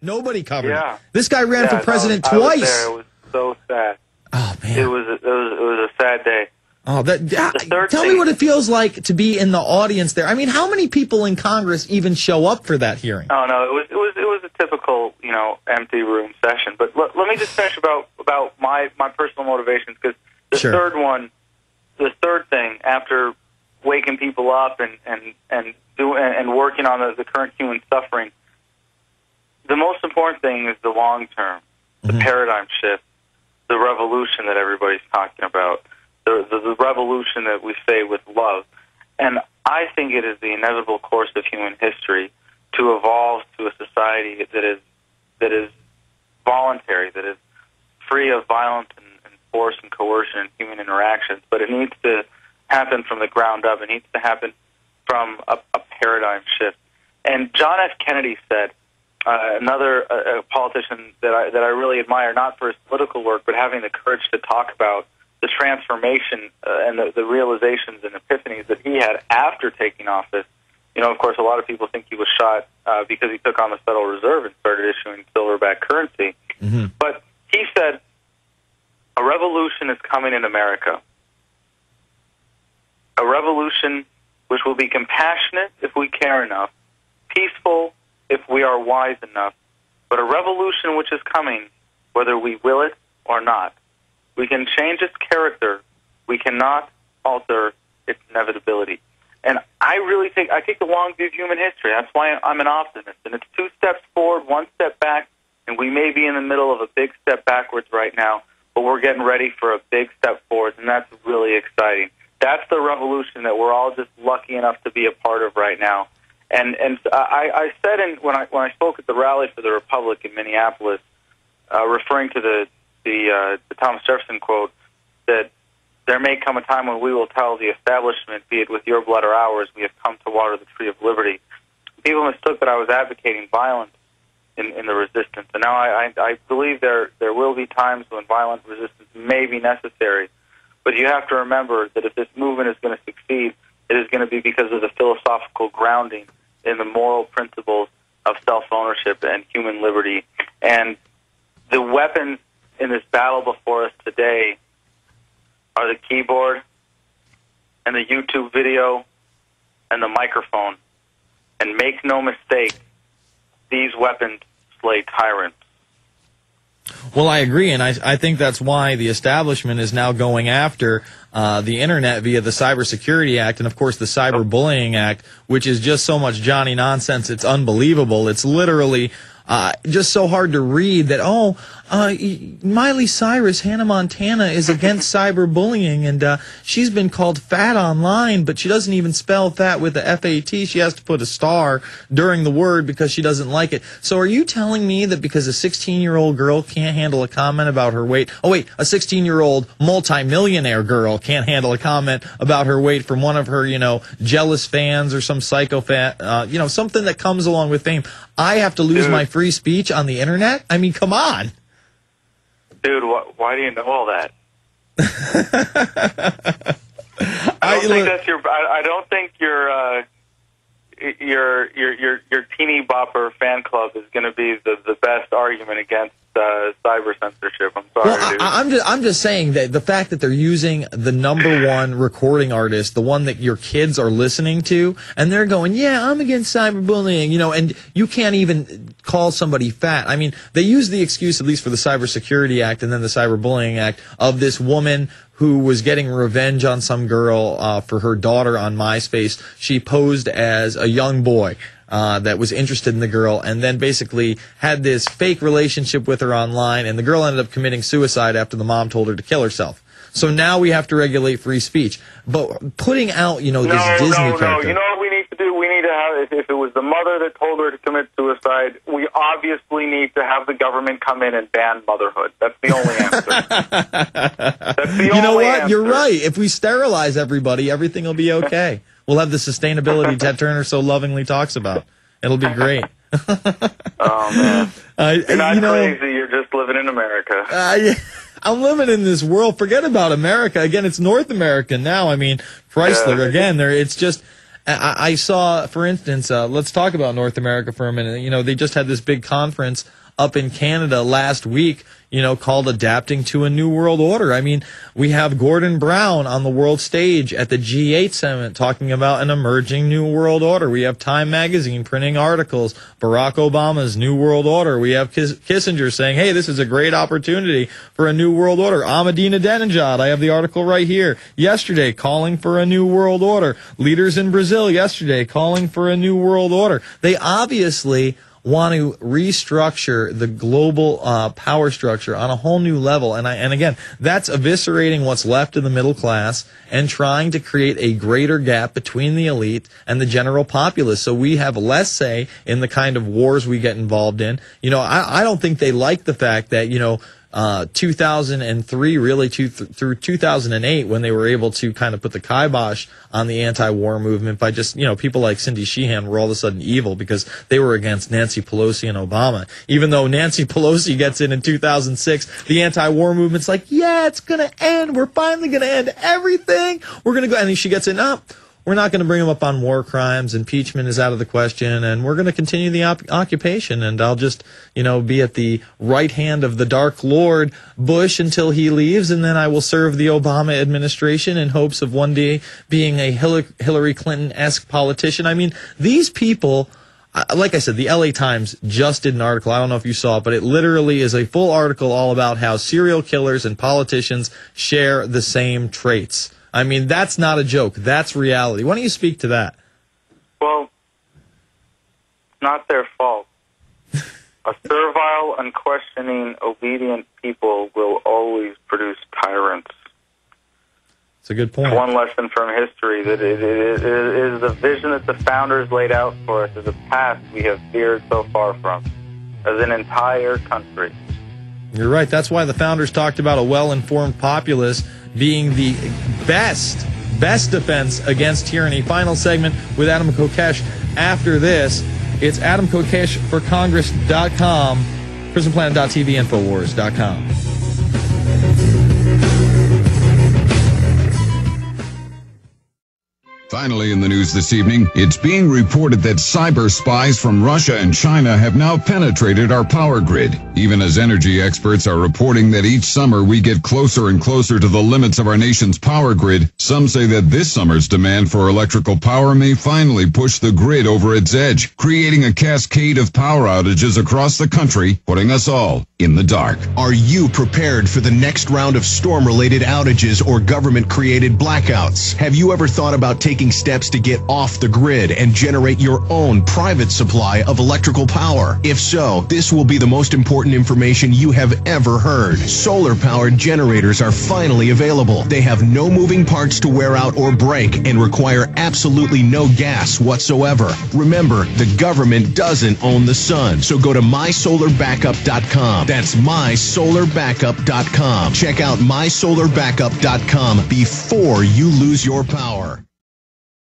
Nobody covered it. This guy ran for president twice. I was there. It was so sad. Oh, man. It was a sad day. Oh, tell me what it feels like to be in the audience there. I mean, how many people in Congress even show up for that hearing? Oh no, it was a typical empty room session. But let me just finish about my personal motivations, because the third thing after waking people up and working on the current human suffering, the most important thing is the long term, the paradigm shift, the revolution that everybody's talking about. The revolution that we say with love. And I think it is the inevitable course of human history to evolve to a society that is voluntary, that is free of violence and force and coercion and human interactions. But it needs to happen from the ground up. It needs to happen from a paradigm shift. And John F. Kennedy said, another politician that I really admire, not for his political work, but having the courage to talk about the transformation and the realizations and epiphanies that he had after taking office. Of course, a lot of people think he was shot because he took on the Federal Reserve and started issuing silverback currency. But he said, a revolution is coming in America. A revolution which will be compassionate if we care enough, peaceful if we are wise enough, but a revolution which is coming whether we will it or not. We can change its character. We cannot alter its inevitability. And I take the long view of human history. That's why I'm an optimist. And it's 2 steps forward, 1 step back, and we may be in the middle of a big step backwards right now, but we're getting ready for a big step forward, and that's really exciting. That's the revolution that we're all just lucky enough to be a part of right now. And I said when I spoke at the rally for the Republic in Minneapolis, referring to the Thomas Jefferson quote, that there may come a time when we will tell the establishment, be it with your blood or ours, we have come to water the tree of liberty. People mistook that I was advocating violence in the resistance, and now I believe there will be times when violent resistance may be necessary. But you have to remember that if this movement is going to succeed, it is going to be because of the philosophical grounding in the moral principles of self-ownership and human liberty. And the weapons in this battle before us today are the keyboard and the YouTube video and the microphone. And make no mistake, these weapons slay tyrants. Well, I agree, and I think that's why the establishment is now going after the Internet via the Cybersecurity Act and, of course, the Cyberbullying Act, which is just so much Johnny nonsense. It's unbelievable. It's literally just so hard to read that, Miley Cyrus, Hannah Montana, is against cyberbullying, and she's been called fat online, but she doesn't even spell fat with the F-A-T. She has to put a star during the word because she doesn't like it. So are you telling me that because a 16-year-old girl can't handle a comment about her weight, a 16-year-old multimillionaire girl can't handle a comment about her weight from one of her, jealous fans or some psychopath, something that comes along with fame, I have to lose my free speech on the Internet? I mean, come on. Dude, why do you know all that? I don't think your teeny bopper fan club is going to be the best argument against cyber censorship. I'm sorry, dude. I'm just saying that the fact that they're using the #1 recording artist, the one that your kids are listening to, and they're going, yeah, I'm against cyberbullying, and you can't even call somebody fat. I mean, they use the excuse, at least for the Cybersecurity Act and then the Cyberbullying Act, of this woman who was getting revenge on some girl for her daughter on MySpace. She posed as a young boy that was interested in the girl, and then basically had this fake relationship with her online, and the girl ended up committing suicide after the mom told her to kill herself. So now we have to regulate free speech. But putting out, this Disney character... No, you know what we need to do? We need to have, if it was the mother that told her to commit suicide, we obviously need to have the government come in and ban motherhood. That's the only answer. That's the only You know what? answer. You're right. If we sterilize everybody, everything will be okay. We'll have the sustainability Ted Turner so lovingly talks about. It'll be great. Oh, man. You're not crazy. You're just living in America. I'm living in this world. Forget about America. Again, it's North America now. I mean, Chrysler, again, it's just... I saw, for instance, let's talk about North America for a minute. You know, they just had this big conference up in Canada last week, you know, called Adapting to a New World Order. I mean, we have Gordon Brown on the world stage at the G8 summit talking about an emerging new world order. We have Time magazine printing articles, Barack Obama's new world order. We have Kissinger saying, hey, this is a great opportunity for a new world order. Ahmadinejad, I have the article right here, yesterday calling for a new world order. Leaders in Brazil yesterday calling for a new world order. They obviously want to restructure the global power structure on a whole new level. And again, that's eviscerating what's left of the middle class and trying to create a greater gap between the elite and the general populace. So we have less say in the kind of wars we get involved in. You know, I don't think they like the fact that, you know, 2003 really through 2008 when they were able to kind of put the kibosh on the anti-war movement by just, you know, people like Cindy Sheehan were all of a sudden evil because they were against Nancy Pelosi and Obama. Even though Nancy Pelosi gets in 2006, the anti-war movement's like, yeah, it's going to end. We're finally going to end everything. We're going to go. And she gets in up. We're not going to bring him up on war crimes. Impeachment is out of the question, and we're going to continue the occupation. And I'll just, you know, be at the right hand of the Dark Lord Bush until he leaves, and then I will serve the Obama administration in hopes of one day being a Hillary Clinton-esque politician. I mean, these people, like I said, the LA Times just did an article. I don't know if you saw it, but it literally is a full article all about how serial killers and politicians share the same traits. I mean, that's not a joke. That's reality. Why don't you speak to that? Well, it's not their fault. A servile, unquestioning, obedient people will always produce tyrants. It's a good point. One lesson from history that it is the vision that the founders laid out for us as a past we have veered so far from, as an entire country. You're right. That's why the founders talked about a well-informed populace being the best defense against tyranny. Final segment with Adam Kokesh. After this, it's Adam Kokesh for Congress.com, PrisonPlanet.tv, INFOWARRIOR.com. Finally in the news this evening, it's being reported that cyber spies from Russia and China have now penetrated our power grid. Even as energy experts are reporting that each summer we get closer and closer to the limits of our nation's power grid, some say that this summer's demand for electrical power may finally push the grid over its edge, creating a cascade of power outages across the country, putting us all in the dark. Are you prepared for the next round of storm-related outages or government-created blackouts? Have you ever thought about taking steps to get off the grid and generate your own private supply of electrical power? If so, this will be the most important information you have ever heard. Solar-powered generators are finally available. They have no moving parts to wear out or break and require absolutely no gas whatsoever. Remember, the government doesn't own the sun, so go to mysolarbackup.com. That's mysolarbackup.com. Check out mysolarbackup.com before you lose your power.